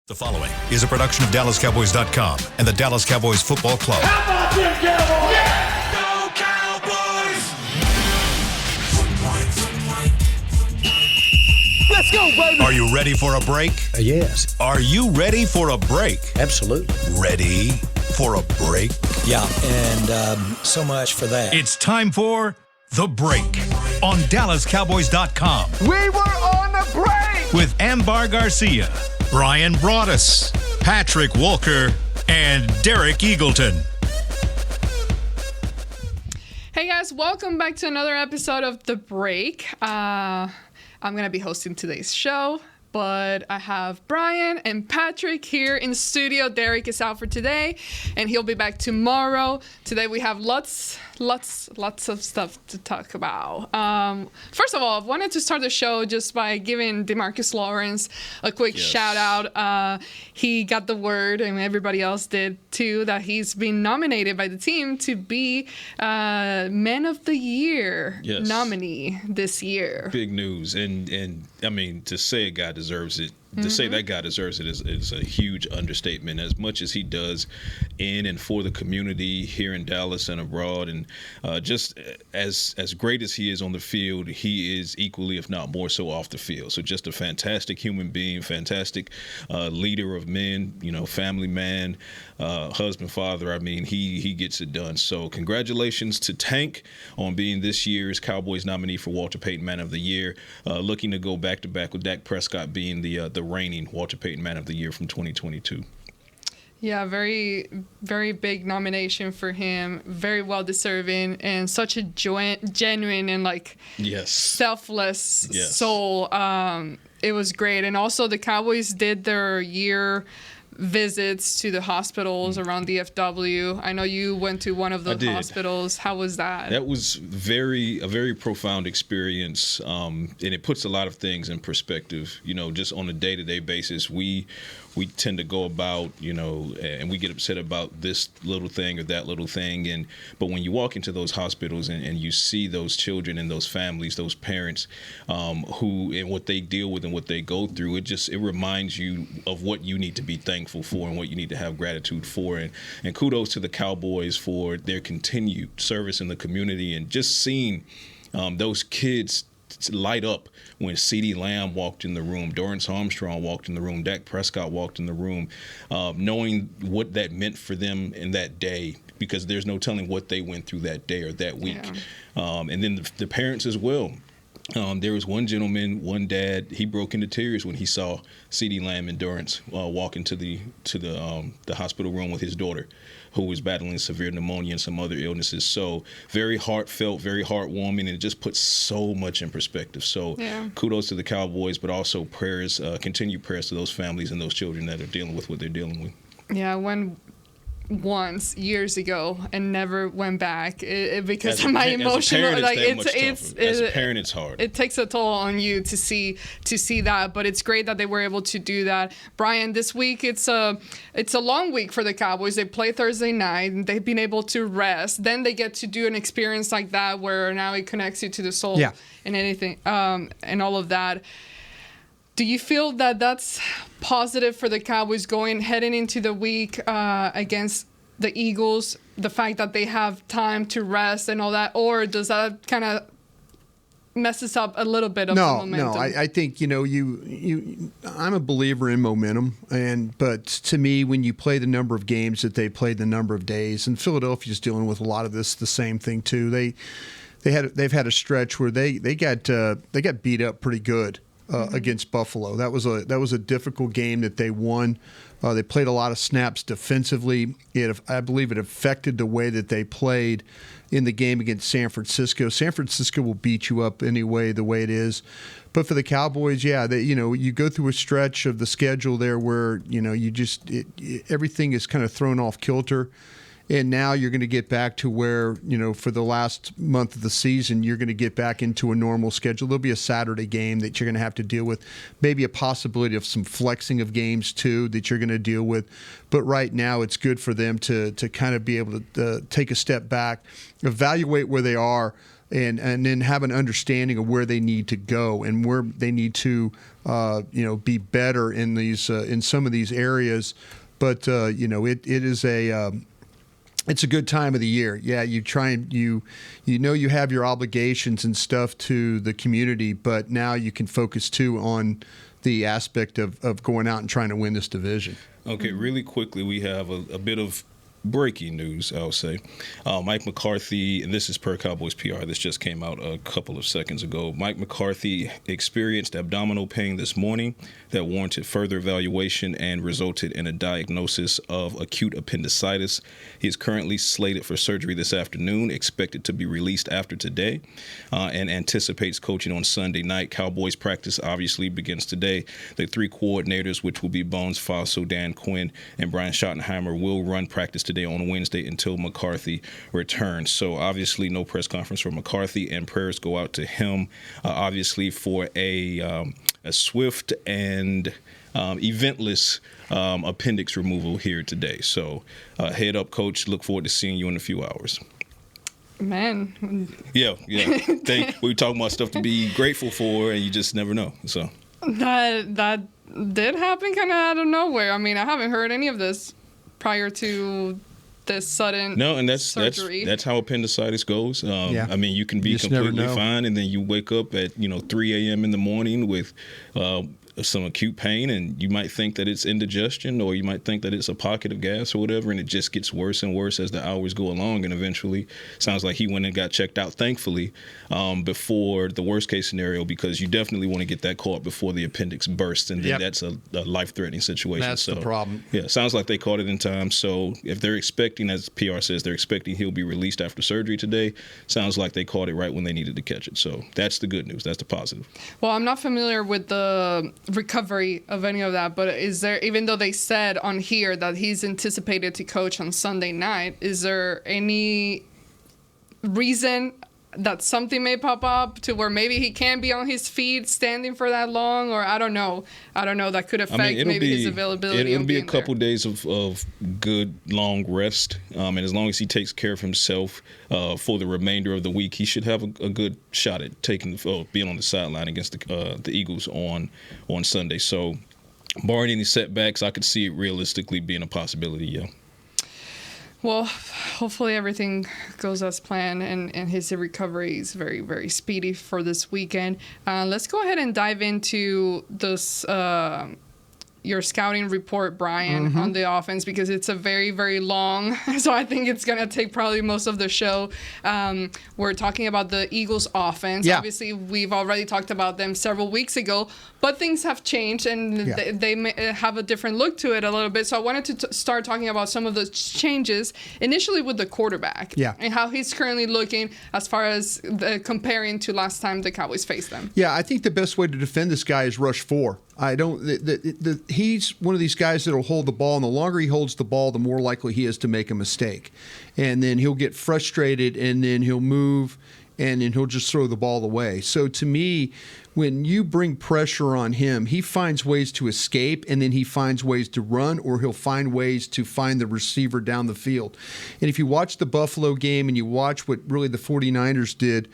The following is a production of DallasCowboys.com and the Dallas Cowboys Football Club. How about them Cowboys? Yeah! Go Cowboys! Let's go, baby! Are you ready for a break? Yes. Are you ready for a break? Absolutely. Ready for a break? Yeah, and so much for that. It's time for The Break on DallasCowboys.com. We were on a break! With Ambar Garcia, Brian Broaddus, Patrick Walker, and Derek Eagleton. Hey guys, welcome back to another episode of The Break. I'm going to be hosting today's show, but I have Brian and Patrick here in the studio. Derek is out for today, and he'll be back tomorrow. Today we have lots of stuff to talk about. First of all, I wanted to start the show just by giving DeMarcus Lawrence a quick shout out. He got the word, and everybody else did too, that he's been nominated by the team to be Man of the Year nominee this year. Big news, and I mean, to say a guy deserves it. To say that guy deserves it is a huge understatement. As much as he does in and for the community here in Dallas and abroad, and just as great as he is on the field, he is equally, if not more so, off the field. So just a fantastic human being, fantastic leader of men, family man, husband, father. I mean, he gets it done. So congratulations to Tank on being this year's Cowboys nominee for Walter Payton Man of the Year. Looking to go back to back with Dak Prescott being the reigning Walter Payton Man of the Year from 2022. Yeah, very, very big nomination for him. Very well deserving, and such a genuine and selfless soul. It was great, and also the Cowboys did their year visits to the hospitals around DFW. I know you went to one of those hospitals. How was that? That was a very profound experience, and it puts a lot of things in perspective. Just on a day-to-day basis, we tend to go about, and we get upset about this little thing or that little thing. But when you walk into those hospitals and you see those children and those families, those parents, who and what they deal with and what they go through, it reminds you of what you need to be thankful for and what you need to have gratitude for. And kudos to the Cowboys for their continued service in the community, and just seeing those kids light up when CeeDee Lamb walked in the room, Dorrance Armstrong walked in the room, Dak Prescott walked in the room, knowing what that meant for them in that day, because there's no telling what they went through that day or that week. Yeah. And then the parents as well. There was one gentleman, one dad, he broke into tears when he saw CeeDee Lamb and Dorrance walk into the hospital room with his daughter, who was battling severe pneumonia and some other illnesses. So very heartfelt, very heartwarming, and it just puts so much in perspective. So kudos to the Cowboys, but also prayers, continued prayers to those families and those children that are dealing with what they're dealing with. Yeah, I went once years ago and never went back because of my emotional. As a parent, it's hard. It takes a toll on you to see that, but it's great that they were able to do that. Brian, this week it's a long week for the Cowboys. They play Thursday night, and they've been able to rest. Then they get to do an experience like that where now it connects you to the soul and anything and all of that. Do you feel that that's positive for the Cowboys heading into the week against the Eagles, the fact that they have time to rest and all that, or does that kind of messes up a little bit of the momentum? No, I think, I'm a believer in momentum, but to me, when you play the number of games that they played, the number of days, and Philadelphia's dealing with a lot of the same thing too. They've had a stretch where they got beat up pretty good. Against Buffalo. That was a difficult game that they won. They played a lot of snaps defensively. I believe it affected the way that they played in the game against San Francisco. San Francisco will beat you up anyway, the way it is. But for the Cowboys, you go through a stretch of the schedule there where everything is kind of thrown off kilter. And now you're going to get back to where, for the last month of the season, you're going to get back into a normal schedule. There'll be a Saturday game that you're going to have to deal with, maybe a possibility of some flexing of games too that you're going to deal with. But right now it's good for them to kind of be able to take a step back, evaluate where they are, and then have an understanding of where they need to go and where they need to be better in these in some of these areas. But it is it's a good time of the year. Yeah, you try and you have your obligations and stuff to the community, but now you can focus too on the aspect of going out and trying to win this division. Okay, really quickly, we have a bit of breaking news, I'll say. Mike McCarthy, and this is per Cowboys PR, this just came out a couple of seconds ago. Mike McCarthy experienced abdominal pain this morning that warranted further evaluation and resulted in a diagnosis of acute appendicitis. He is currently slated for surgery this afternoon, expected to be released after today, and anticipates coaching on Sunday night. Cowboys practice obviously begins today. The three coordinators, which will be Bones Faso, Dan Quinn, and Brian Schottenheimer, will run practice today on Wednesday until McCarthy returns. So obviously no press conference for McCarthy, and prayers go out to him, obviously, for a swift and eventless appendix removal here today. So head up, Coach. Look forward to seeing you in a few hours. Man. Yeah. We were talking about stuff to be grateful for, and you just never know. So That did happen kind of out of nowhere. I mean, I haven't heard any of this prior to this sudden surgery. That's how appendicitis goes. I mean, you can be completely fine, and then you wake up at 3 a.m. in the morning with some acute pain, and you might think that it's indigestion, or you might think that it's a pocket of gas or whatever, and it just gets worse and worse as the hours go along, and eventually sounds like he went and got checked out, thankfully, before the worst case scenario, because you definitely want to get that caught before the appendix bursts, and then that's a life-threatening situation. That's the problem. Yeah, sounds like they caught it in time. So if they're expecting, as PR says, they're expecting he'll be released after surgery today, sounds like they caught it right when they needed to catch it. So that's the good news. That's the positive. Well, I'm not familiar with the recovery of any of that, but is there, even though they said on here that he's anticipated to coach on Sunday night, is there any reason that something may pop up to where maybe he can't be on his feet standing for that long? Or I don't know, that could affect his availability. It'll be a couple days of good long rest, and as long as he takes care of himself for the remainder of the week, he should have a good shot at being on the sideline against the Eagles on Sunday. So barring any setbacks, I could see it realistically being a possibility. Yeah. Well, hopefully everything goes as planned, and his recovery is very, very speedy for this weekend. Let's go ahead and dive into this your scouting report, Brian, on the offense, because it's a very, very long, so I think it's going to take probably most of the show. We're talking about the Eagles offense. Yeah. Obviously, we've already talked about them several weeks ago, but things have changed, and they may have a different look to it a little bit. So I wanted to start talking about some of those changes, initially with the quarterback, and how he's currently looking as far as comparing to last time the Cowboys faced them. Yeah, I think the best way to defend this guy is rush 4. I don't. He's one of these guys that'll hold the ball, and the longer he holds the ball, the more likely he is to make a mistake. And then he'll get frustrated, and then he'll move, and then he'll just throw the ball away. So to me, when you bring pressure on him, he finds ways to escape, and then he finds ways to run, or he'll find ways to find the receiver down the field. And if you watch the Buffalo game and you watch what really the 49ers did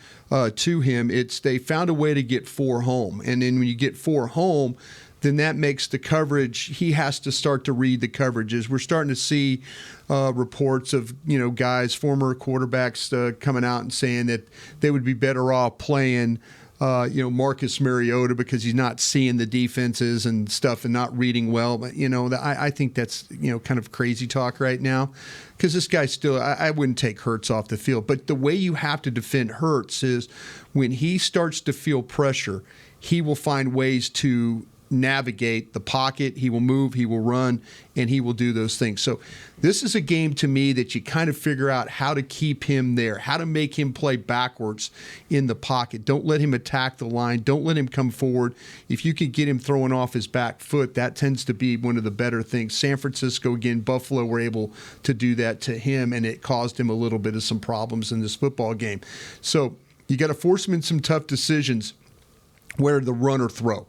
to him, they found a way to get 4 home. And then when you get 4 home, then that makes the coverage, he has to start to read the coverages. We're starting to see reports of, guys, former quarterbacks coming out and saying that they would be better off playing Marcus Mariota because he's not seeing the defenses and stuff and not reading well. But, I think that's, kind of crazy talk right now, because this guy still, I wouldn't take Hurts off the field. But the way you have to defend Hurts is when he starts to feel pressure, he will find ways to navigate the pocket. He will move, he will run, and he will do those things. So this is a game to me that you kind of figure out how to keep him there, how to make him play backwards in the pocket. Don't let him attack the line. Don't let him come forward. If you can get him throwing off his back foot, that tends to be one of the better things. San Francisco, again, Buffalo were able to do that to him, and it caused him a little bit of some problems in this football game. So you got to force him in some tough decisions, where to run or throw.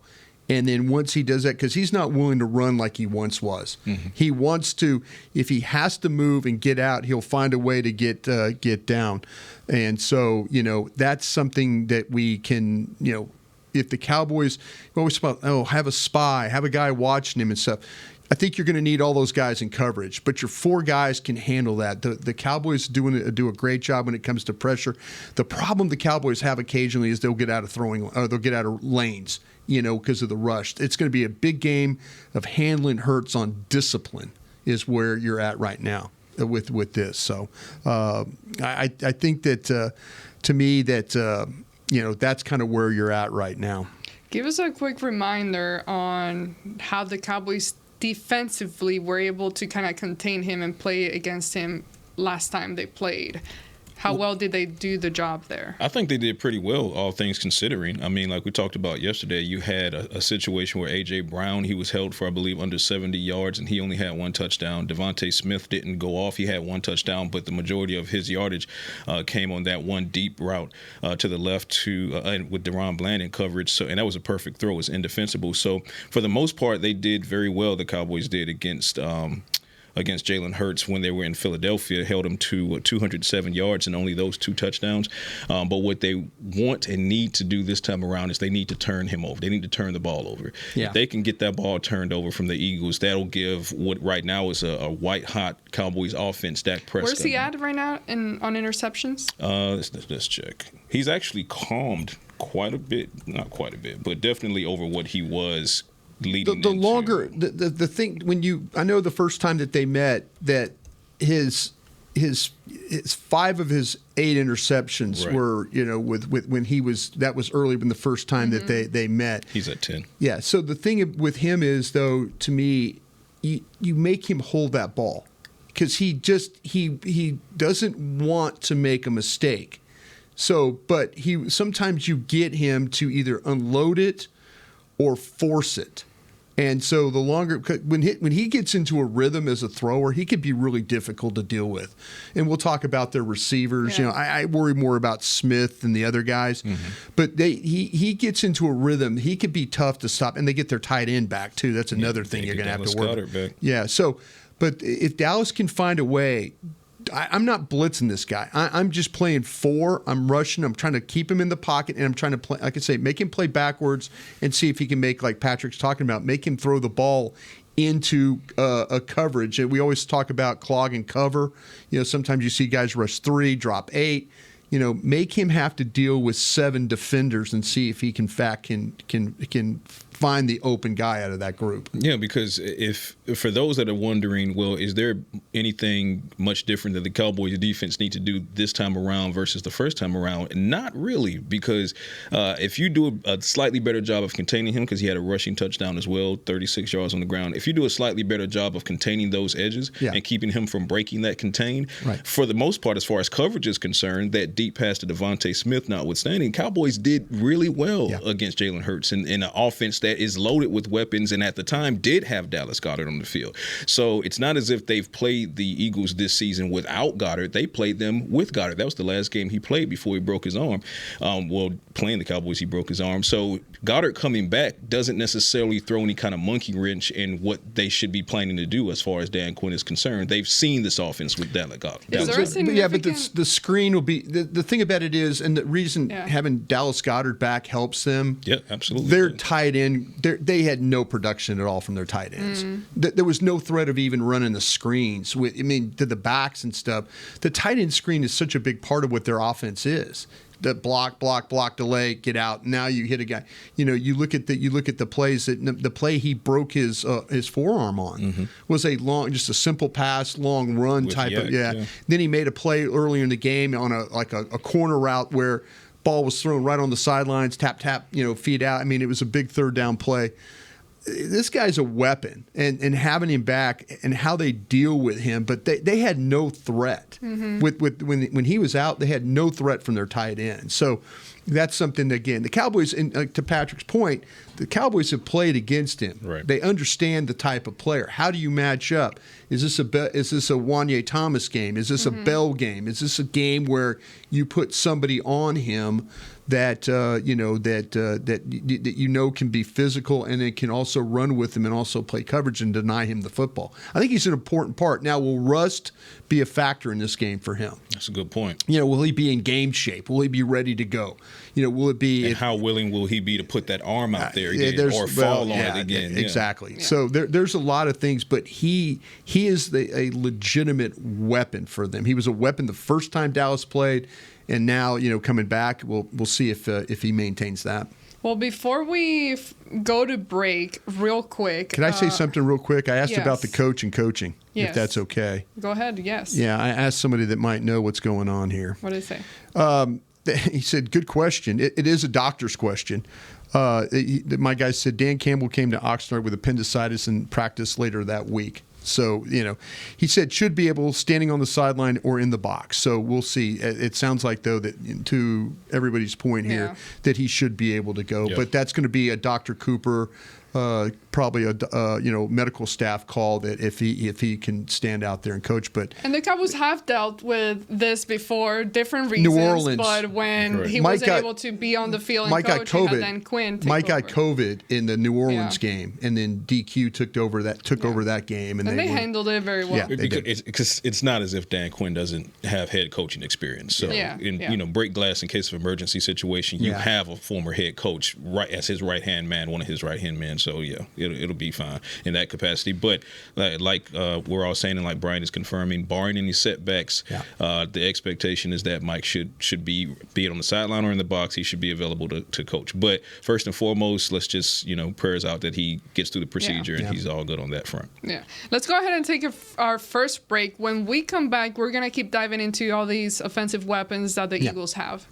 And then once he does that, because he's not willing to run like he once was. He wants to, if he has to move and get out, he'll find a way to get down. And so, that's something that we can, if the Cowboys, we always talk about, have a spy, have a guy watching him and stuff. I think you're going to need all those guys in coverage, but your 4 guys can handle that. The Cowboys do a great job when it comes to pressure. The problem the Cowboys have occasionally is they'll get out of lanes, because of the rush. It's going to be a big game of handling Hurts on discipline is where you're at right now with this. So I think that to me that that's kind of where you're at right now. Give us a quick reminder on how the Cowboys defensively were able to kind of contain him and play against him last time they played. How well did they do the job there? I think they did pretty well, all things considering. I mean, like we talked about yesterday, you had a situation where A.J. Brown, he was held for, I believe, under 70 yards, and he only had 1 touchdown. Devontae Smith didn't go off. He had 1 touchdown, but the majority of his yardage came on that one deep route to the left with Deron Bland in coverage. So, and that was a perfect throw. It was indefensible. So, for the most part, they did very well, the Cowboys did against Jalen Hurts when they were in Philadelphia, held him to 207 yards and only those 2 touchdowns. But what they want and need to do this time around is they need to turn him over. They need to turn the ball over. Yeah. If they can get that ball turned over from the Eagles, that'll give what right now is a white-hot Cowboys offense, Dak Prescott. Where's he at right now on interceptions? Let's check. He's actually calmed quite a bit. Not quite a bit, but definitely over what he was leading the into. longer the thing when I know the first time that they met that his 5 of his 8 interceptions were with when he was that was early when the first time that they met. He's at 10. Yeah. So the thing with him is though to me you make him hold that ball because he doesn't want to make a mistake. So but sometimes you get him to either unload it or force it. And so the longer when he gets into a rhythm as a thrower, he could be really difficult to deal with. And we'll talk about their receivers. Yeah. I worry more about Smith than the other guys. But he gets into a rhythm. He could be tough to stop. And they get their tight end back too. That's another thing you're going to have to work with. Yeah. So, but if Dallas can find a way. I'm not blitzing this guy. I'm just playing 4. I'm rushing. I'm trying to keep him in the pocket, and I'm trying to play. Like I say, make him play backwards and see if he can make, like Patrick's talking about, make him throw the ball into a coverage. And we always talk about clog and cover. Sometimes you see guys rush 3, drop 8. Make him have to deal with 7 defenders and see if he can find the open guy out of that group. Yeah, because if for those that are wondering, well, is there anything much different that the Cowboys defense need to do this time around versus the first time around? Not really, because if you do a slightly better job of containing him, because he had a rushing touchdown as well, 36 yards on the ground. If you do a slightly better job of containing those edges and keeping him from breaking that contain, for the most part, as far as coverage is concerned, that deep pass to Devontae Smith notwithstanding, Cowboys did really well against Jalen Hurts in an offense that is loaded with weapons and at the time did have Dallas Goedert on the field. So it's not as if they've played the Eagles this season without Goedert. They played them with Goedert. That was the last game he played before he broke his arm. Playing the Cowboys, he broke his arm. So Goedert coming back doesn't necessarily throw any kind of monkey wrench in what they should be planning to do as far as Dan Quinn is concerned. They've seen this offense with Dallas Goedert. But the screen will be the thing about it is, and the reason having Dallas Goedert back helps them. Yeah, absolutely. Their tight end, they had no production at all from their tight ends. There was no threat of even running the screens. To the backs and stuff. The tight end screen is such a big part of what their offense is. The block, delay, get out. Now you hit a guy. You look at the plays that the play he broke his forearm on was just a simple pass, long run with type of. Yeah. Then he made a play earlier in the game on a corner route where ball was thrown right on the sidelines, tap, feed out. It was a big 3rd down play. This guy's a weapon, and having him back and how they deal with him, but they had no threat. When he was out, they had no threat from their tight end. So that's something that, again, the Cowboys, and to Patrick's point, the Cowboys have played against him. Right. They understand the type of player. How do you match up? Is this a Wanye Thomas game? Is this a Bell game? Is this a game where you put somebody on him that can be physical, and it can also run with him and also play coverage and deny him the football. I think he's an important part. Now, will rust be a factor in this game for him? That's a good point. Will he be in game shape? Will he be ready to go? Will it be? And how willing will he be to put that arm out there again or fall on it again? Exactly. Yeah. So there's a lot of things, but he is a legitimate weapon for them. He was a weapon the first time Dallas played, and now coming back, we'll see if he maintains that. Well, before we go to break, real quick. Can I say something real quick? I asked yes. about the coach and coaching, Yes. if that's okay. Go ahead. Yes. Yeah, I asked somebody that might know what's going on here. What did he say? He said, good question. It is a doctor's question. My guy said Dan Campbell came to Oxnard with appendicitis and practiced later that week. So, he said should be able standing on the sideline or in the box. So we'll see. It sounds like, though, that to everybody's point here, that he should be able to go. Yep. But that's going to be a Dr. Cooper, probably a medical staff call that if he can stand out there and coach. And the Cowboys have dealt with this before, different reasons. New Orleans. But when he Mike wasn't got- able to be on the field and Mike got coach, he COVID. had then Quinn take Mike got over. COVID in the New Orleans game, and then DQ took over that game, and And they were- handled it very well. Yeah. They did. Because it's not as if Dan Quinn doesn't have head coaching experience. So, break glass in case of emergency situation, you have a former head coach right as his right-hand man, one of his right-hand men. So, it'll be fine in that capacity. But like we're all saying, and like Brian is confirming, barring any setbacks, the expectation is that Mike should be it on the sideline or in the box, he should be available to coach. But first and foremost, let's just, prayers out that he gets through the procedure and he's all good on that front. Yeah. Let's go ahead and take our first break. When we come back, we're going to keep diving into all these offensive weapons that the Eagles have.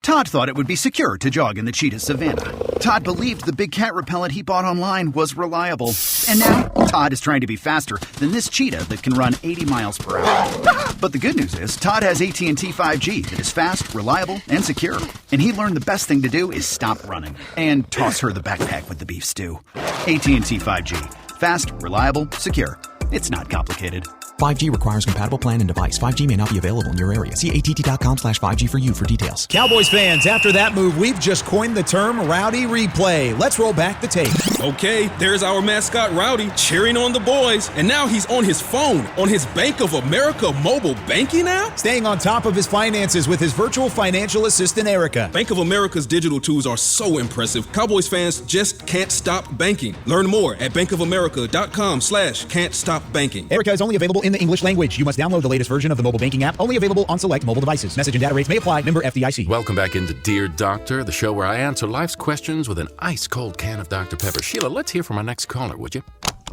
Todd thought it would be secure to jog in the cheetah savanna. Todd believed the big cat repellent he bought online was reliable. And now, Todd is trying to be faster than this cheetah that can run 80 miles per hour. But the good news is, Todd has AT&T 5G that is fast, reliable, and secure. And he learned the best thing to do is stop running and toss her the backpack with the beef stew. AT&T 5G. Fast, reliable, secure. It's not complicated. 5G requires compatible plan and device. 5G may not be available in your area. See att.com/5G for you for details. Cowboys fans, after that move, we've just coined the term Rowdy Replay. Let's roll back the tape. Okay, there's our mascot Rowdy cheering on the boys. And now he's on his phone, on his Bank of America mobile banking app? Staying on top of his finances with his virtual financial assistant, Erica. Bank of America's digital tools are so impressive. Cowboys fans just can't stop banking. Learn more at bankofamerica.com/can't-stop-banking. Erica is only available in the English language. You must download the latest version of the mobile banking app, only available on select mobile devices. Message and data rates may apply. Member FDIC. Welcome back into Dear Doctor, the show where I answer life's questions with an ice-cold can of Dr. Pepper. Sheila, let's hear from our next caller, would you?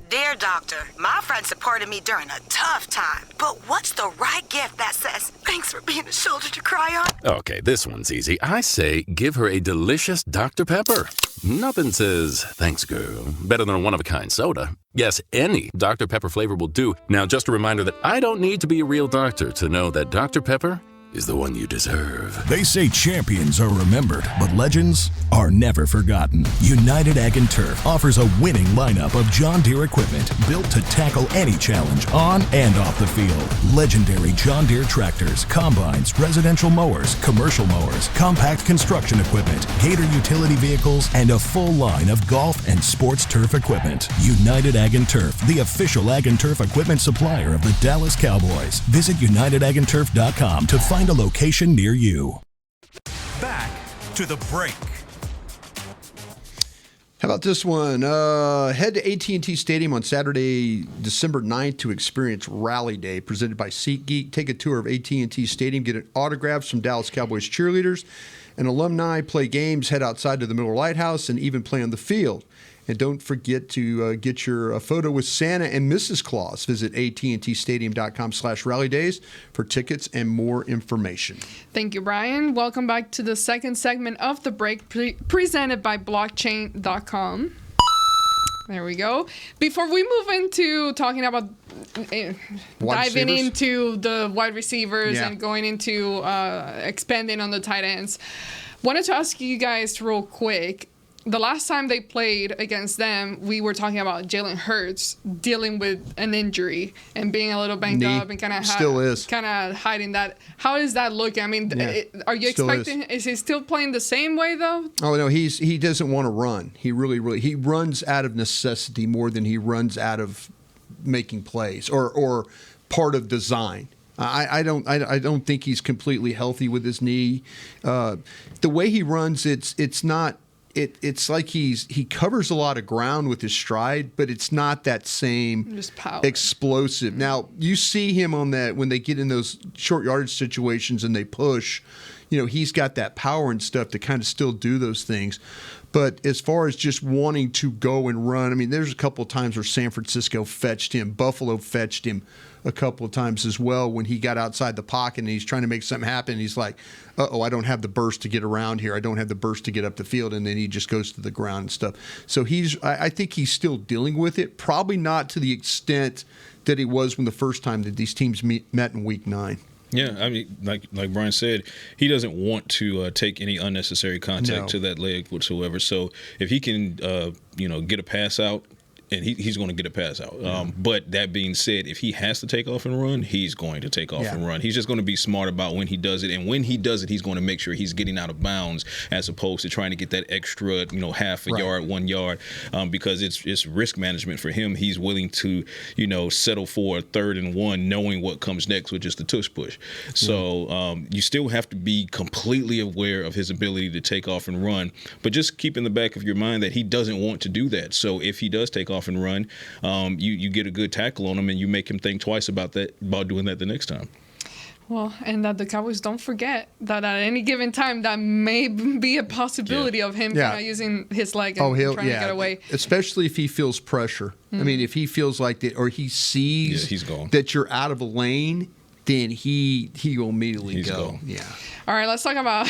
Dear Doctor, my friend supported me during a tough time, but what's the right gift that says, thanks for being a shoulder to cry on? Okay, this one's easy. I say give her a delicious Dr. Pepper. Nothing says, thanks, girl, better than a one-of-a-kind soda. Yes, any Dr. Pepper flavor will do. Now, just a reminder that I don't need to be a real doctor to know that Dr. Pepper is the one you deserve. They say champions are remembered, but legends are never forgotten. United Ag and Turf offers a winning lineup of John Deere equipment built to tackle any challenge on and off the field. Legendary John Deere tractors, combines, residential mowers, commercial mowers, compact construction equipment, Gator utility vehicles, and a full line of golf and sports turf equipment. United Ag and Turf, the official Ag and Turf equipment supplier of the Dallas Cowboys. Visit UnitedAgAndTurf.com to find a location near you. Back to the break. How about this one? Head to AT&T Stadium on Saturday, December 9th to experience Rally Day, presented by SeatGeek. Take a tour of AT&T Stadium, get autographs from Dallas Cowboys cheerleaders and alumni, play games, head outside to the Miller Lighthouse, and even play on the field. And don't forget to get your photo with Santa and Mrs. Claus. Visit AT&TStadium.com/rallydays for tickets and more information. Thank you, Brian. Welcome back to the second segment of the break, presented by blockchain.com. There we go. Before we move into talking about diving into the wide receivers and going into expanding on the tight ends, wanted to ask you guys real quick, the last time they played against them, we were talking about Jalen Hurts dealing with an injury and being a little banged up and kind of hiding that. How is that looking? I mean, are you expecting? Is he still playing the same way though? Oh no, he doesn't want to run. He really he runs out of necessity more than he runs out of making plays or part of design. I don't think he's completely healthy with his knee. The way he runs, it's not. It's like he covers a lot of ground with his stride, but it's not that same explosive. Now you see him on that when they get in those short yardage situations and they push. He's got that power and stuff to kind of still do those things. But as far as just wanting to go and run, I mean, there's a couple of times where San Francisco fetched him, Buffalo fetched him a couple of times as well when he got outside the pocket and he's trying to make something happen. He's like, I don't have the burst to get around here. I don't have the burst to get up the field. And then he just goes to the ground and stuff. So I think he's still dealing with it, probably not to the extent that he was when the first time that these teams met in Week 9. Yeah, I mean, like Brian said, he doesn't want to take any unnecessary contact to that leg whatsoever. So if he can, get a pass out, and he's going to get a pass out. But that being said, if he has to take off and run, he's going to take off and run. He's just going to be smart about when he does it. And when he does it, he's going to make sure he's getting out of bounds as opposed to trying to get that extra, half a yard, 1 yard, because it's risk management for him. He's willing to, settle for a 3rd and 1, knowing what comes next with just the tush push. So you still have to be completely aware of his ability to take off and run, but just keep in the back of your mind that he doesn't want to do that. So if he does take off and run, you get a good tackle on him and you make him think twice about doing that the next time. Well, and that the Cowboys don't forget that at any given time that may be a possibility of him kind of using his leg and trying to get away. Especially if he feels pressure. I mean, if he feels like that or he sees he's gone. That you're out of a lane, then he will immediately go. Gone. Yeah. All right, let's talk about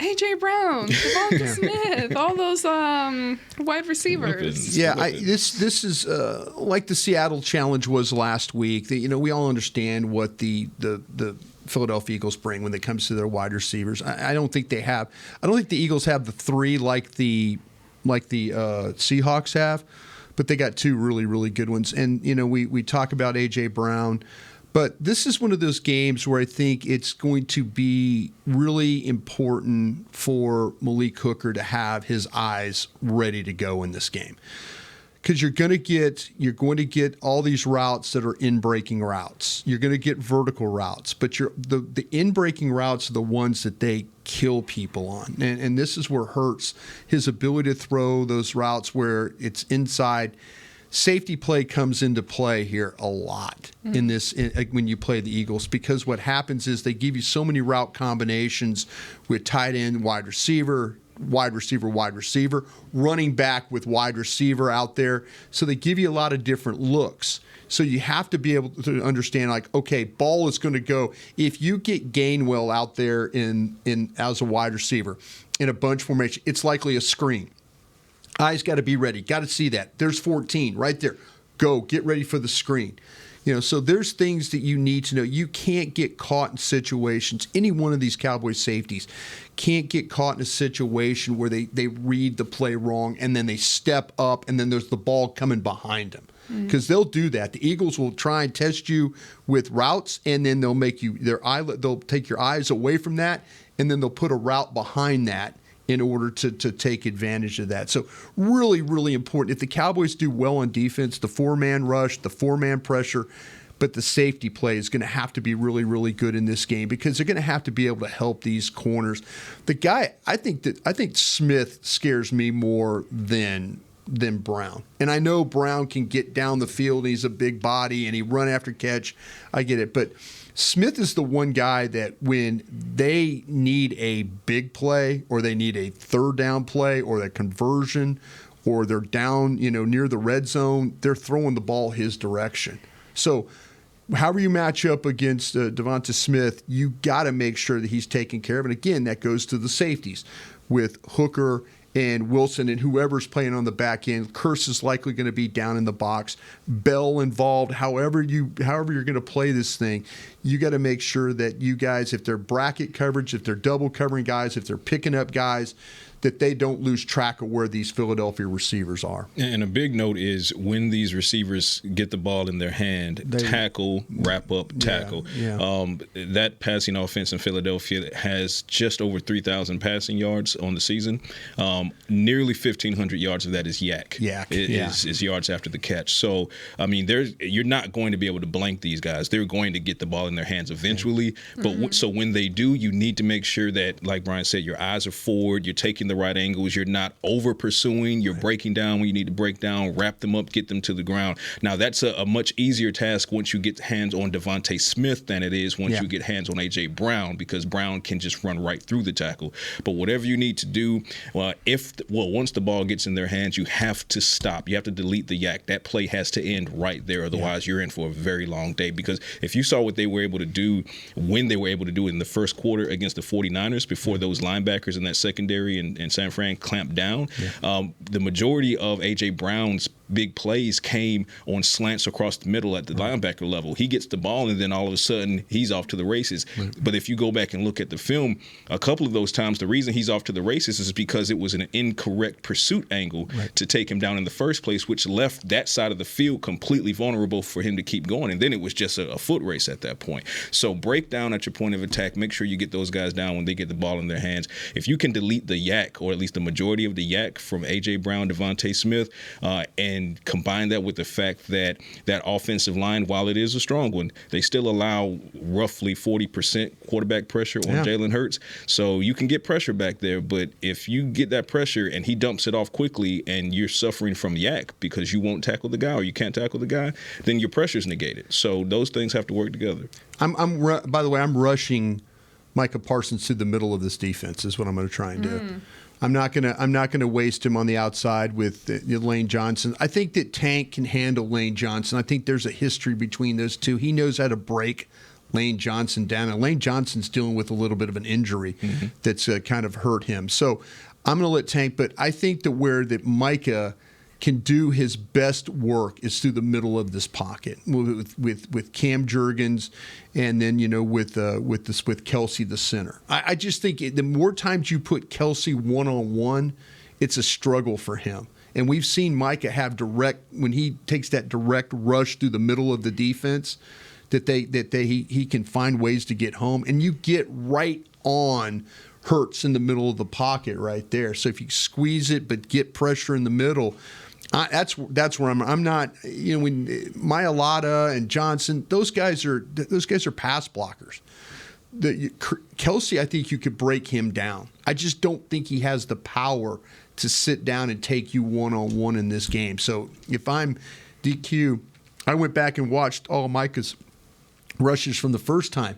A.J. Brown, Devonta Smith, all those wide receivers. Yeah, this is like the Seattle Challenge was last week. We all understand what the Philadelphia Eagles bring when it comes to their wide receivers. I don't think they have. I don't think the Eagles have the 3 like the Seahawks have, but they got 2 really, really good ones. And we talk about A.J. Brown. But this is one of those games where I think it's going to be really important for Malik Hooker to have his eyes ready to go in this game. Because you're going to get all these routes that are in-breaking routes. You're going to get vertical routes, but the in-breaking routes are the ones that they kill people on. And this is where Hurts, his ability to throw those routes where it's inside. Safety play comes into play here a lot in this when you play the Eagles, because what happens is they give you so many route combinations with tight end, wide receiver, running back with wide receiver out there. So they give you a lot of different looks. So you have to be able to understand, like, okay, ball is going to go. If you get Gainwell out there in as a wide receiver in a bunch formation, it's likely a screen. Eyes got to be ready. Got to see that. There's 14 right there. Go. Get ready for the screen. So there's things that you need to know. You can't get caught in situations. Any one of these Cowboys safeties can't get caught in a situation where they read the play wrong and then they step up and then there's the ball coming behind them. Because they'll do that. The Eagles will try and test you with routes, and then they'll make you they'll take your eyes away from that, and then they'll put a route behind that in order to take advantage of that. So really, really important. If the Cowboys do well on defense, the 4-man rush, the 4-man pressure, but the safety play is going to have to be really, really good in this game because they're going to have to be able to help these corners. The guy, I think Smith scares me more than Brown. And I know Brown can get down the field. He's a big body and he run after catch. I get it. But Smith is the one guy that when they need a big play or they need a 3rd down play or a conversion or they're down, near the red zone, they're throwing the ball his direction. So however you match up against Devonta Smith, you got to make sure that he's taken care of. And again, that goes to the safeties with Hooker and Wilson and whoever's playing on the back end. Curse is likely going to be down in the box. Bell involved. However you're going to play this thing, you got to make sure that you guys, if they're bracket coverage, if they're double covering guys, if they're picking up guys, that they don't lose track of where these Philadelphia receivers are. And a big note is when these receivers get the ball in their hand, tackle, wrap up, tackle. That passing offense in Philadelphia has just over 3,000 passing yards on the season. Nearly 1,500 yards of that is is yards after the catch. So, I mean, you're not going to be able to blank these guys. They're going to get the ball in their hands eventually. But so when they do, you need to make sure that, like Brian said, your eyes are forward, you're taking the right angles, you're not over pursuing, you're breaking down when you need to break down, wrap them up, get them to the ground. Now, that's a much easier task once you get hands on Devontae Smith than it is once you get hands on A.J. Brown, because Brown can just run right through the tackle. But whatever you need to do, once the ball gets in their hands, you have to stop. You have to delete the yak. That play has to end right there. Otherwise, you're in for a very long day. Because if you saw what they were able to do when they were able to do it in the first quarter against the 49ers before those linebackers in that secondary in San Fran clamped down, the majority of A.J. Brown's big plays came on slants across the middle at the linebacker level. He gets the ball, and then all of a sudden, he's off to the races. But if you go back and look at the film, a couple of those times, the reason he's off to the races is because it was an incorrect pursuit angle to take him down in the first place, which left that side of the field completely vulnerable for him to keep going. And then it was just a foot race at that point. So break down at your point of attack. Make sure you get those guys down when they get the ball in their hands. If you can delete the yak, or at least the majority of the yak from A.J. Brown, Devontae Smith, and combine that with the fact that that offensive line, while it is a strong one, they still allow roughly 40% quarterback pressure on Jalen Hurts. So you can get pressure back there, but if you get that pressure and he dumps it off quickly and you're suffering from yak because you won't tackle the guy or you can't tackle the guy, then your pressure's negated. So those things have to work together. By the way, I'm rushing Micah Parsons to the middle of this defense is what I'm going to try and do. I'm not gonna waste him on the outside with Lane Johnson. I think that Tank can handle Lane Johnson. I think there's a history between those two. He knows how to break Lane Johnson down. And Lane Johnson's dealing with a little bit of an injury that's kind of hurt him. So I'm going to let Tank, but I think that where that Micah can do his best work is through the middle of this pocket with Cam Jurgens, and then with Kelsey the center. I just think the more times you put Kelsey one-on-one, it's a struggle for him. And we've seen Micah have when he takes that direct rush through the middle of the defense, that he can find ways to get home, and you get right on Hurts in the middle of the pocket right there. So if you squeeze it but get pressure in the middle. That's where I'm not. When Mailata and Johnson, those guys are pass blockers. Kelsey, I think you could break him down. I just don't think he has the power to sit down and take you one-on-one in this game. So if I'm DQ, I went back and watched all Micah's rushes from the first time,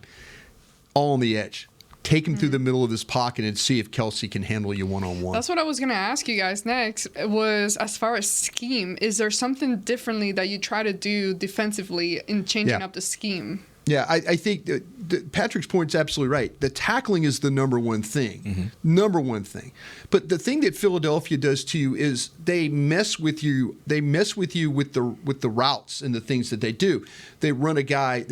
all on the edge. Take him through the middle of this pocket and see if Kelsey can handle you one-on-one. That's what I was going to ask you guys next, was as far as scheme, is there something differently that you try to do defensively in changing up the scheme? Yeah, I think that Patrick's point's absolutely right. The tackling is the number one thing. Number one thing. But the thing that Philadelphia does to you is they mess with you. They mess with you with the routes and the things that they do. They run a guy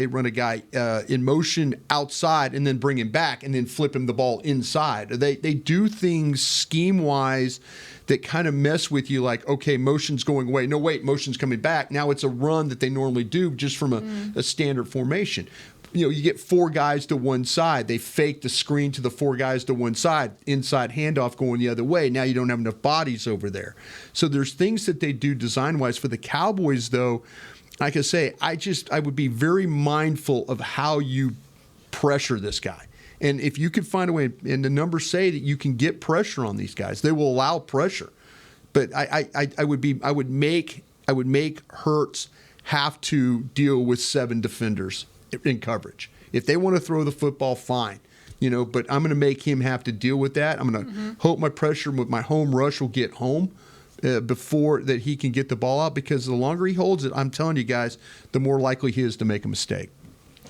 in motion outside and then bring him back and then flip him the ball inside. They do things scheme-wise that kind of mess with you, like, okay, motion's going away. No, wait, motion's coming back. Now it's a run that they normally do just from a standard formation. You get four guys to one side. They fake the screen to the four guys to one side, inside handoff going the other way. Now you don't have enough bodies over there. So there's things that they do design-wise. For the Cowboys, though, like I say, I would be very mindful of how you pressure this guy. And if you could find a way, and the numbers say that you can get pressure on these guys, they will allow pressure. But I would make Hurts have to deal with 7 defenders in coverage. If they want to throw the football, fine. But I'm going to make him have to deal with that. I'm going to hope my pressure with my home rush will get home before that he can get the ball out, because the longer he holds it, I'm telling you guys, the more likely he is to make a mistake.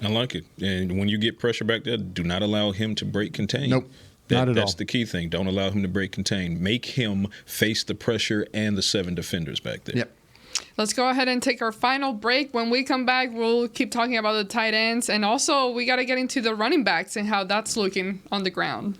I like it. And when you get pressure back there, do not allow him to break contain. Nope. Not at all. That's the key thing. Don't allow him to break contain. Make him face the pressure and the 7 defenders back there. Yep. Let's go ahead and take our final break. When we come back, we'll keep talking about the tight ends. And also, we got to get into the running backs and how that's looking on the ground.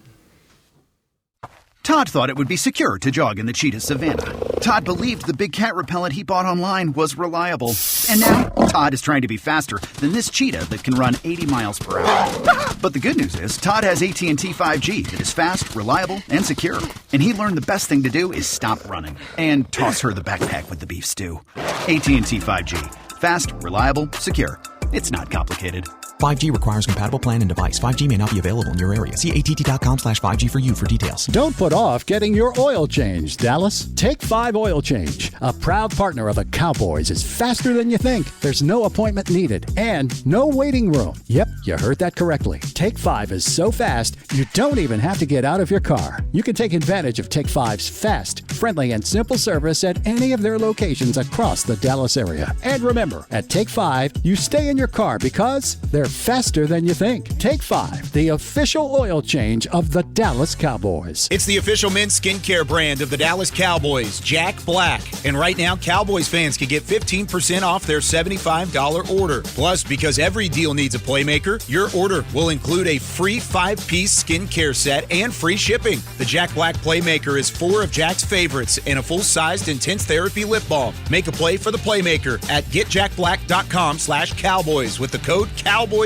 Todd thought it would be secure to jog in the cheetah savanna. Todd believed the big cat repellent he bought online was reliable. And now, Todd is trying to be faster than this cheetah that can run 80 miles per hour. But the good news is, Todd has AT&T 5G that is fast, reliable, and secure. And he learned the best thing to do is stop running and toss her the backpack with the beef stew. AT&T 5G. Fast, reliable, secure. It's not complicated. 5G requires compatible plan and device. 5G may not be available in your area. See att.com/5G for you for details. Don't put off getting your oil change, Dallas. Take 5 Oil Change, a proud partner of the Cowboys, is faster than you think. There's no appointment needed and no waiting room. Yep, you heard that correctly. Take 5 is so fast, you don't even have to get out of your car. You can take advantage of Take 5's fast, friendly, and simple service at any of their locations across the Dallas area. And remember, at Take 5, you stay in your car because they're faster than you think. Take 5, the official oil change of the Dallas Cowboys. It's the official men's skincare brand of the Dallas Cowboys, Jack Black. And right now, Cowboys fans can get 15% off their $75 order. Plus, because every deal needs a playmaker, your order will include a free 5-piece skincare set and free shipping. The Jack Black Playmaker is 4 of Jack's favorites and a full-sized intense therapy lip balm. Make a play for the Playmaker at getjackblack.com/Cowboys with the code CowboysVIP.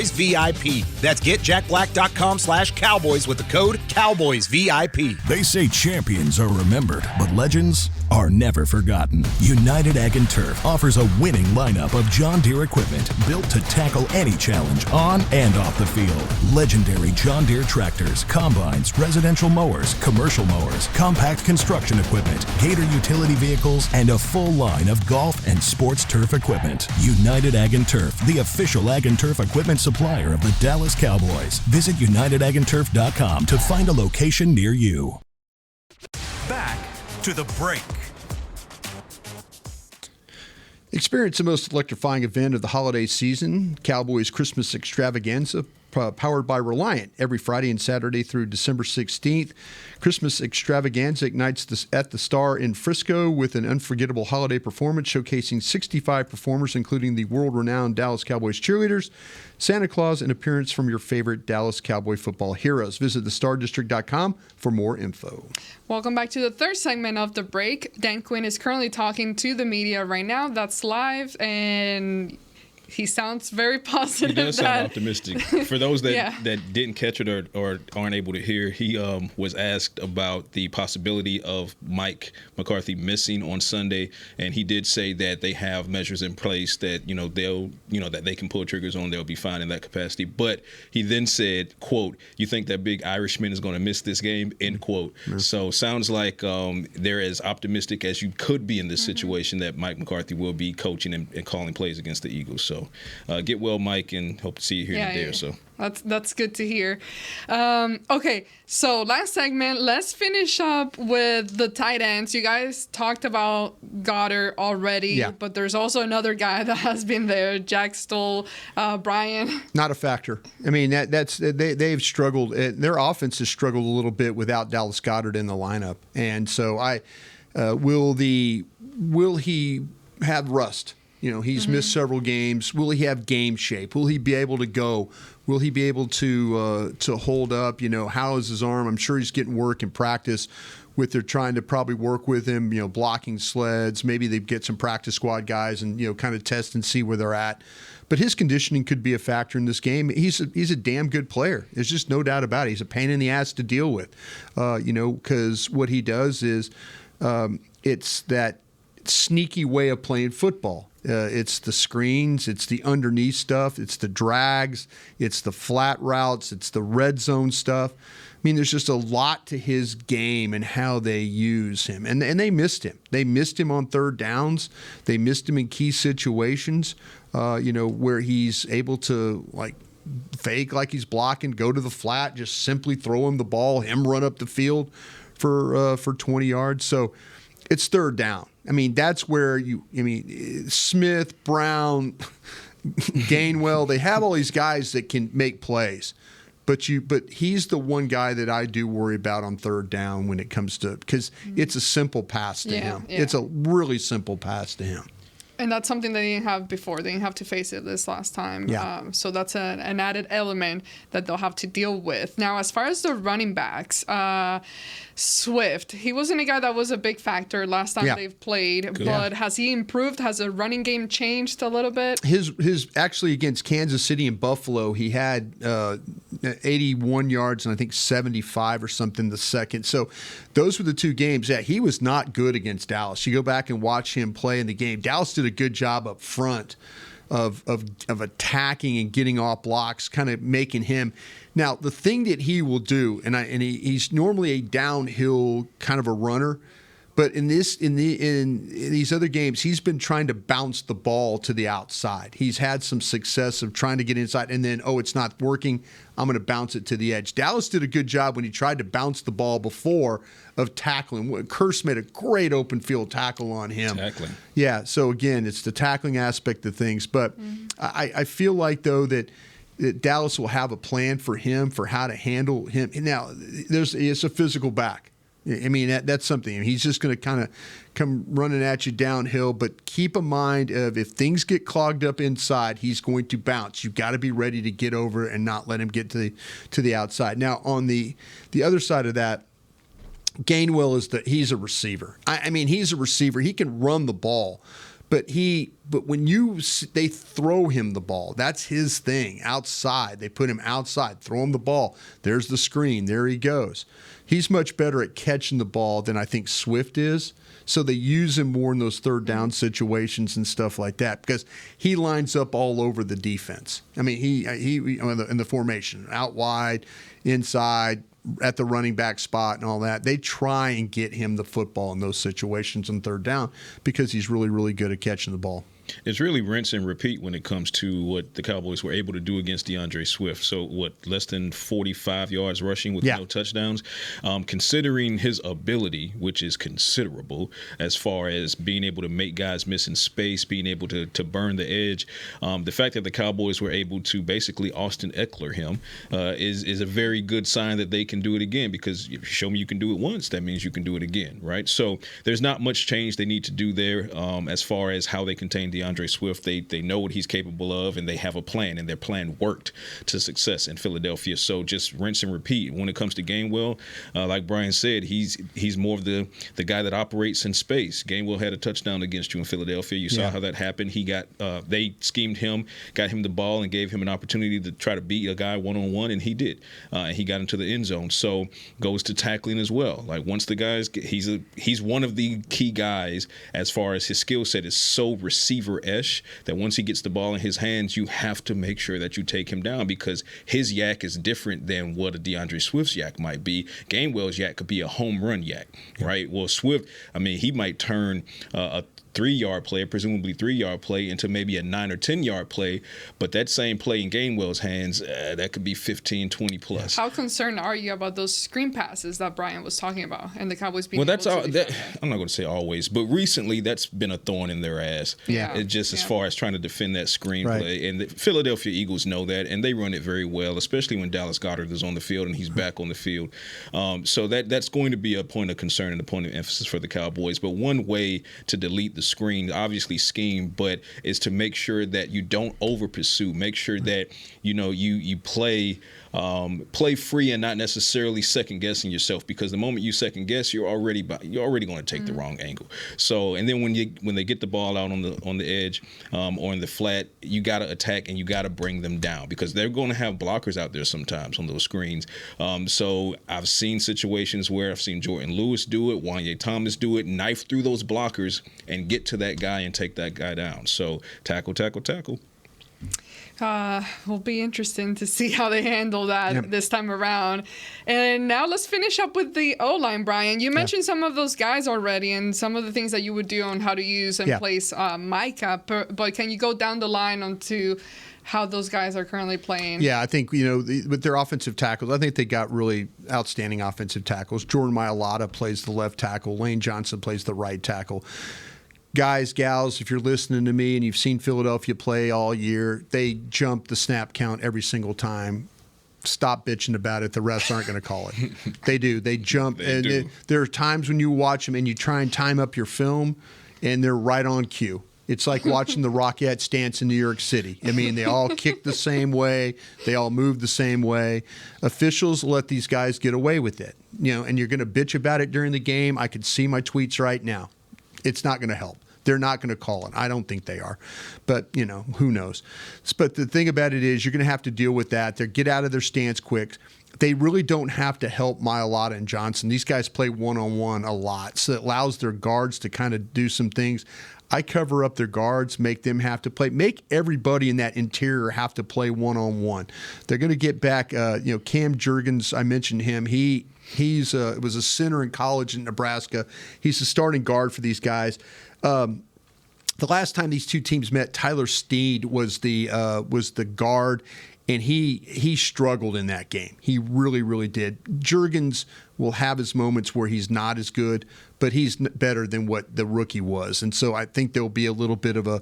That's getjackblack.com/Cowboys with the code CowboysVIP. They say champions are remembered, but legends are never forgotten. United Ag and Turf offers a winning lineup of John Deere equipment built to tackle any challenge on and off the field. Legendary John Deere tractors, combines, residential mowers, commercial mowers, compact construction equipment, Gator utility vehicles, and a full line of golf and sports turf equipment. United Ag and Turf, the official Ag and Turf equipment supplier of the Dallas Cowboys. Visit UnitedAgAndTurf.com to find a location near you. Back to the break. Experience the most electrifying event of the holiday season, Cowboys Christmas Extravaganza, powered by Reliant, every Friday and Saturday through December 16th. Christmas Extravaganza ignites at the Star in Frisco with an unforgettable holiday performance showcasing 65 performers, including the world-renowned Dallas Cowboys cheerleaders, Santa Claus, and appearance from your favorite Dallas Cowboy football heroes. Visit thestardistrict.com for more info. Welcome back to the third segment of the break. Dan Quinn is currently talking to the media right now. That's live, and he sounds very positive. He does sound optimistic. For those that didn't catch it or aren't able to hear, he was asked about the possibility of Mike McCarthy missing on Sunday, and he did say that they have measures in place that that they can pull triggers on. They'll be fine in that capacity. But he then said, "quote, you think that big Irishman is going to miss this game?" End quote. Mm-hmm. So sounds like they're as optimistic as you could be in this situation that Mike McCarthy will be coaching and calling plays against the Eagles. So get well, Mike, and hope to see you here in a day or so. That's good to hear. Okay, so last segment, let's finish up with the tight ends. You guys talked about Goddard already, but there's also another guy that has been there, Jack Stoll, Brian. Not a factor. I mean, they've struggled. Their offense has struggled a little bit without Dallas Goedert in the lineup, and so will he have rust? You know, he's missed several games. Will he have game shape? Will he be able to go? Will he be able to hold up? You know, how is his arm? I'm sure he's getting work in practice. They're trying to probably work with him, you know, blocking sleds. Maybe they get some practice squad guys and, you know, kind of test and see where they're at. But his conditioning could be a factor in this game. He's a damn good player. There's just no doubt about it. He's a pain in the ass to deal with, because what he does is it's that sneaky way of playing football. It's the screens, it's the underneath stuff, it's the drags, it's the flat routes, it's the red zone stuff. I mean, there's just a lot to his game and how they use him. And they missed him. They missed him on third downs. They missed him in key situations, where he's able to, like, fake like he's blocking, go to the flat, just simply throw him the ball, him run up the field for 20 yards. So it's third down. I mean, that's where Smith, Brown, Gainwell, they have all these guys that can make plays. But he's the one guy that I do worry about on third down when it comes to, because it's a simple pass to him. Yeah. It's a really simple pass to him. And that's something they didn't have before. They didn't have to face it this last time. Yeah. So that's an added element that they'll have to deal with. Now, as far as the running backs, Swift. He wasn't a guy that was a big factor last time they've played, but has he improved? Has the running game changed a little bit? His actually against Kansas City and Buffalo, he had 81 yards and I think 75 or something the second. So those were the two games. Yeah, he was not good against Dallas. You go back and watch him play in the game. Dallas did a good job up front of attacking and getting off blocks, kind of making him. Now, the thing that he will do, he's normally a downhill kind of a runner, but in these other games, he's been trying to bounce the ball to the outside. He's had some success of trying to get inside, and then, it's not working, I'm going to bounce it to the edge. Dallas did a good job when he tried to bounce the ball before of tackling. Kearse made a great open field tackle on him. Tackling. Yeah, so again, it's the tackling aspect of things. But I feel like, though, that Dallas will have a plan for him, for how to handle him. Now, it's a physical back. I mean, that's something. He's just going to kind of come running at you downhill, but keep in mind of if things get clogged up inside, he's going to bounce. You've got to be ready to get over and not let him get to the outside. Now, on the other side of that, Gainwell he's a receiver. I mean, he's a receiver. He can run the ball. But when they throw him the ball, that's his thing. Outside, they put him outside, throw him the ball. There's the screen. There he goes. He's much better at catching the ball than I think Swift is. So they use him more in those third down situations and stuff like that because he lines up all over the defense. I mean, he in the formation, out wide, inside, at the running back spot and all that. They try and get him the football in those situations on third down because he's really, really good at catching the ball. It's really rinse and repeat when it comes to what the Cowboys were able to do against DeAndre Swift. So, less than 45 yards rushing with no touchdowns? Considering his ability, which is considerable, as far as being able to make guys miss in space, being able to burn the edge, the fact that the Cowboys were able to basically Austin Eckler him is a very good sign that they can do it again, because if you show me you can do it once, that means you can do it again, right? So there's not much change they need to do there as far as how they contain DeAndre Swift. They know what he's capable of, and they have a plan, and their plan worked to success in Philadelphia. So just rinse and repeat. When it comes to Gainwell, like Brian said, he's more of the guy that operates in space. Gainwell had a touchdown against you in Philadelphia. You saw how that happened. He got they schemed him, got him the ball, and gave him an opportunity to try to beat a guy one-on-one, and he did. He got into the end zone. So goes to tackling as well. Like once the guys, he's one of the key guys as far as his skill set is so receiver-esh that once he gets the ball in his hands, you have to make sure that you take him down, because his yak is different than what a DeAndre Swift's yak might be. Gainwell's yak could be a home run yak, right? Well, Swift, I mean, he might turn a 3-yard play, presumably 3-yard play, into maybe a 9 or 10-yard play, but that same play in Gainwell's hands, that could be 15, 20 plus. How concerned are you about those screen passes that Brian was talking about and the Cowboys being I'm not going to say always, but recently that's been a thorn in their ass. As far as trying to defend that screen play. And the Philadelphia Eagles know that, and they run it very well, especially when Dallas Goedert is on the field and he's back on the field. So that's going to be a point of concern and a point of emphasis for the Cowboys. But one way to delete the screen, obviously scheme, but is to make sure that you don't over pursue. Make sure that you play free and not necessarily second guessing yourself, because the moment you second guess, you're already going to take the wrong angle. So, and then when they get the ball out on the edge or in the flat, you got to attack and you got to bring them down, because they're going to have blockers out there sometimes on those screens. So I've seen situations where I've seen Jordan Lewis do it, Wanye Thomas do it, knife through those blockers and get to that guy and take that guy down. So tackle. Will be interesting to see how they handle that this time around. And now let's finish up with the O-line, Brian. You mentioned some of those guys already and some of the things that you would do on how to use and place Micah, but can you go down the line onto how those guys are currently playing? Yeah, I think, with their offensive tackles, I think they got really outstanding offensive tackles. Jordan Mailata plays the left tackle. Lane Johnson plays the right tackle. Guys, gals, if you're listening to me and you've seen Philadelphia play all year, they jump the snap count every single time. Stop bitching about it. The refs aren't going to call it. They do. They jump. There are times when you watch them and you try and time up your film, and they're right on cue. It's like watching the Rockettes dance in New York City. I mean, they all kick the same way. They all move the same way. Officials let these guys get away with it. And you're going to bitch about it during the game. I could see my tweets right now. It's not going to help. They're not going to call it. I don't think they are. But, who knows? But the thing about it is you're going to have to deal with that. They get out of their stance quick. They really don't have to help Mailata and Johnson. These guys play one-on-one a lot, so it allows their guards to kind of do some things. I cover up their guards, make them have to play. Make everybody in that interior have to play one-on-one. They're going to get back, Cam Jurgens, I mentioned him. He was a center in college in Nebraska. He's the starting guard for these guys. The last time these two teams met, Tyler Steed was the guard, and he struggled in that game. He really, really did. Jurgens will have his moments where he's not as good, but he's better than what the rookie was. And so I think there'll be a little bit of an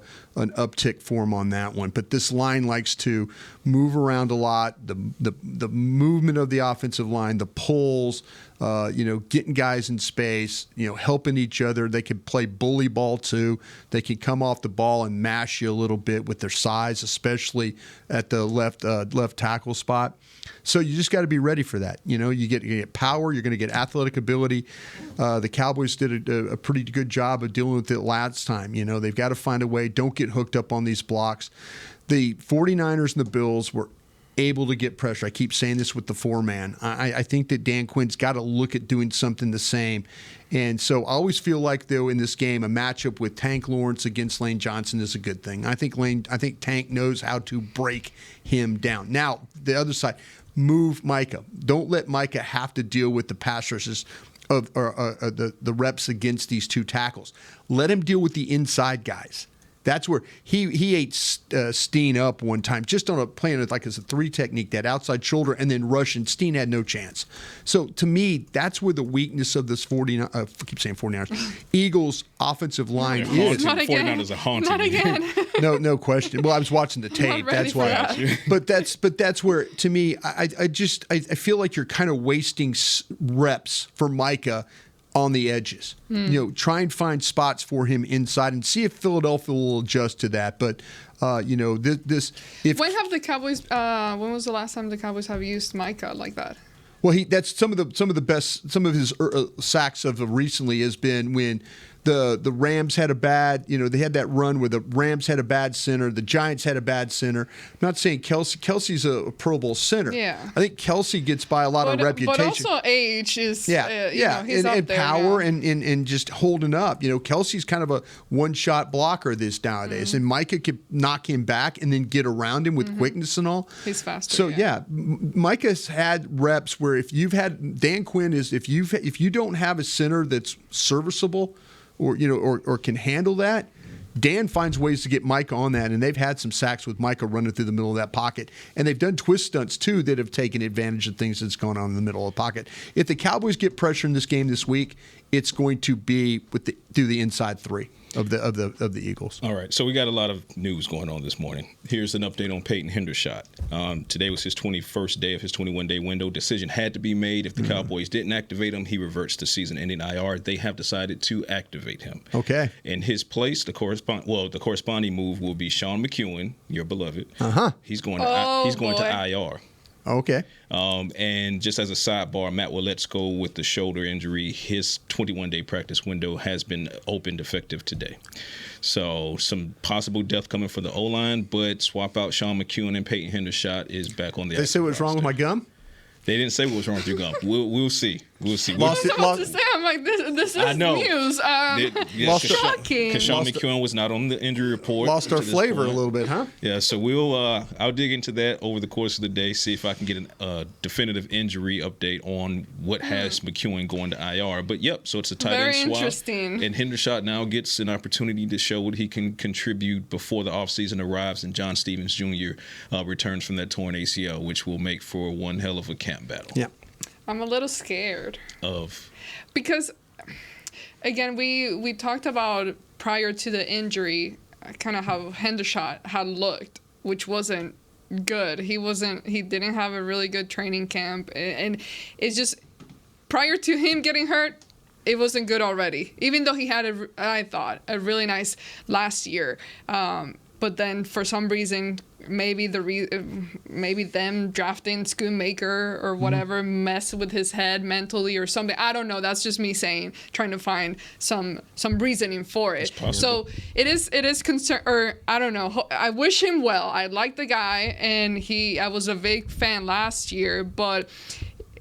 uptick for him on that one. But this line likes to move around a lot. The movement of the offensive line, the pulls, getting guys in space, helping each other. They can play bully ball too. They can come off the ball and mash you a little bit with their size, especially at the left tackle spot. So you just got to be ready for that. You get power. You're going to get athletic ability. The Cowboys did a pretty good job of dealing with it last time. They've got to find a way. Don't get hooked up on these blocks. The 49ers and the Bills were able to get pressure. I keep saying this with the four-man. I think that Dan Quinn's got to look at doing something the same. And so I always feel like, though, in this game, a matchup with Tank Lawrence against Lane Johnson is a good thing. I think Tank knows how to break him down. Now, the other side, move Micah. Don't let Micah have to deal with the pass rushes of the reps against these two tackles. Let him deal with the inside guys. That's where he ate Steen up one time, just on playing it like it's a three technique, that outside shoulder, and then rush, and Steen had no chance. So to me, that's where the weakness of this 49ers, Eagles offensive line is. Not again. 49ers are haunting. Not again. No question. Well, I was watching the tape. That's why. But that's where, to me, I feel like you're kind of wasting reps for Micah on the edges. Try and find spots for him inside and see if Philadelphia will adjust to that. But when have the Cowboys? When was the last time the Cowboys have used Micah like that? Well, that's some of the best. Some of his sacks of recently has been when the Rams had a bad. They had that run where the Rams had a bad center, the Giants had a bad center. I'm not saying Kelsey. Kelsey's a Pro Bowl center. Yeah. I think Kelsey gets by a lot of reputation. But also age is. He's and up there, power and just holding up. Kelsey's kind of a one-shot blocker nowadays, and Micah could knock him back and then get around him with quickness and all. He's faster. So Micah's had reps where if you've had Dan Quinn is if you don't have a center that's serviceable, or can handle that, Dan finds ways to get Micah on that, and they've had some sacks with Micah running through the middle of that pocket. And they've done twist stunts, too, that have taken advantage of things that's going on in the middle of the pocket. If the Cowboys get pressure in this game this week, it's going to be through the inside three of the Eagles. All right, so we got a lot of news going on this morning. Here's an update on Peyton Hendershot. Today was his 21st day of his 21-day window. Decision had to be made. If the Cowboys didn't activate him, he reverts to season-ending IR. They have decided to activate him. Okay. In his place, the corresponding move will be Sean McEwen, your beloved. He's going to IR. Okay. And just as a sidebar, Matt Willetsko with the shoulder injury, his 21-day practice window has been opened effective today. So some possible depth coming for the O-line, but swap out Sean McEwen and Peyton Hendershot is back on the. They say what's wrong with my gum? They didn't say what was wrong with your gum. We'll see. We'll see. I was about to say, I'm like, this is news. Shocking. Because Sean McEwen was not on the injury report. Lost our flavor a little bit, huh? Yeah, so I'll dig into that over the course of the day, see if I can get a definitive injury update on what has McEwen going to IR. But so it's a tight end swap. Very interesting. And Hendershot now gets an opportunity to show what he can contribute before the offseason arrives and John Stevens Jr. Returns from that torn ACL, which will make for one hell of a camp battle. Yeah. I'm a little scared. Because, again, we talked about prior to the injury, kind of how Hendershot had looked, which wasn't good. He didn't have a really good training camp. And it's just, prior to him getting hurt, it wasn't good already. Even though he had, I thought, a really nice last year. But then for some reason, maybe maybe them drafting Schoonmaker or whatever mess with his head mentally or something. I don't know. That's just me saying, trying to find some reasoning for it. So it is concern, or I don't know. I wish him well. I like the guy, and I was a big fan last year, but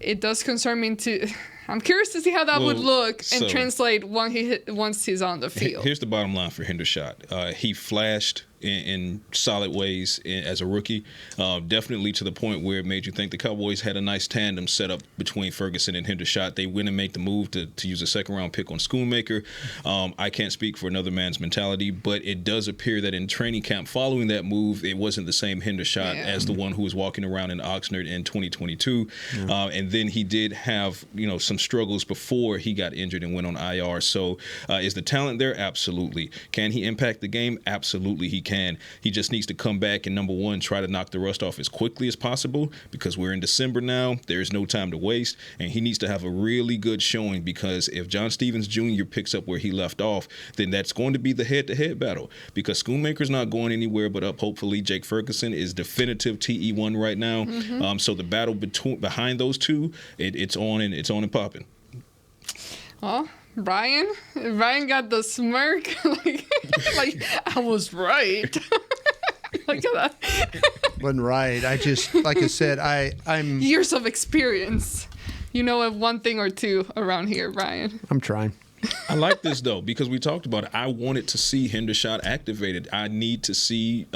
it does concern me to. I'm curious to see how that would look and translate once he's on the field. Here's the bottom line for Hendershot. He flashed in solid ways as a rookie, definitely to the point where it made you think the Cowboys had a nice tandem set up between Ferguson and Hendershot. They went and make the move to use a second-round pick on Schoonmaker. I can't speak for another man's mentality, but it does appear that in training camp following that move, it wasn't the same Hendershot as the one who was walking around in Oxnard in 2022. And then he did have some struggles before he got injured and went on IR. So is the talent there? Absolutely. Can he impact the game? Absolutely he can. He just needs to come back and, number one, try to knock the rust off as quickly as possible, because we're in December now. There's no time to waste, and he needs to have a really good showing, because if John Stevens Jr. picks up where he left off, then that's going to be the head-to-head battle, because Schoonmaker's not going anywhere but up. Hopefully, Jake Ferguson is definitive TE1 right now. So the battle behind those two, it's on and popping. Well, Ryan got the smirk, like I was right. Look at that. Wasn't right. I just, like I said, I'm years of experience. You know one thing or two around here, Ryan. I'm trying. I like this, though, because we talked about it. I wanted to see Hendershot activated. I need to see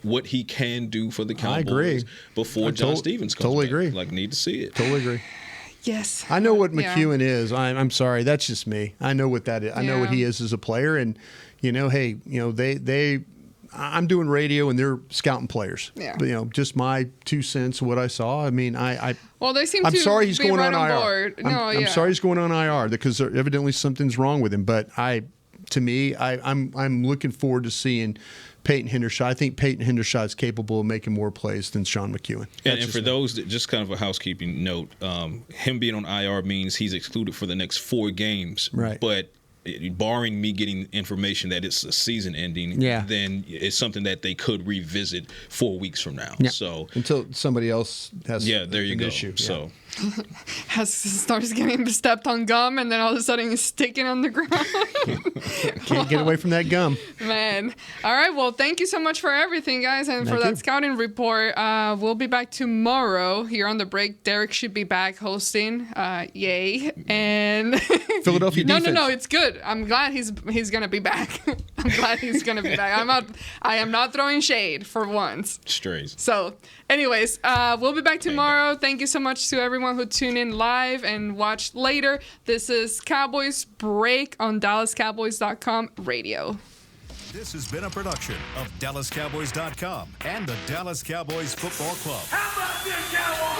what he can do for the Cowboys. I agree. Before John Stevens comes totally back. agree. Like, need to see it. Totally agree. Yes. I know what McEwen is. I'm sorry. That's just me. I know what that is. I know what he is as a player. And, hey, I'm doing radio and they're scouting players. Yeah. But, just my 2 cents, what I saw. I mean, well, they seem I'm to sorry he's be going right on IR. board. I'm sorry he's going on IR because evidently something's wrong with him. But I'm looking forward to seeing Peyton Hendershot. I think Peyton Hendershot is capable of making more plays than Sean McEwen. And for those, just kind of a housekeeping note, him being on IR means he's excluded for the next 4 games. Right. But barring me getting information that it's a season ending, then it's something that they could revisit 4 weeks from now. Yeah. So until somebody else has there you go. Issue. So starts getting stepped on gum, and then all of a sudden he's sticking on the ground. Can't get away from that gum. Man. All right. Well, thank you so much for everything, guys, and for that scouting report. We'll be back tomorrow here on the break. Derek should be back hosting. Yay. And Philadelphia defense. No, it's good. I'm glad he's gonna be back. I'm glad he's gonna be back. I am not throwing shade for once. Strays. So, anyways, we'll be back tomorrow. Thank you so much to everyone who tuned in live and watched later. This is Cowboys Break on DallasCowboys.com radio. This has been a production of DallasCowboys.com and the Dallas Cowboys Football Club. How about this, Cowboys?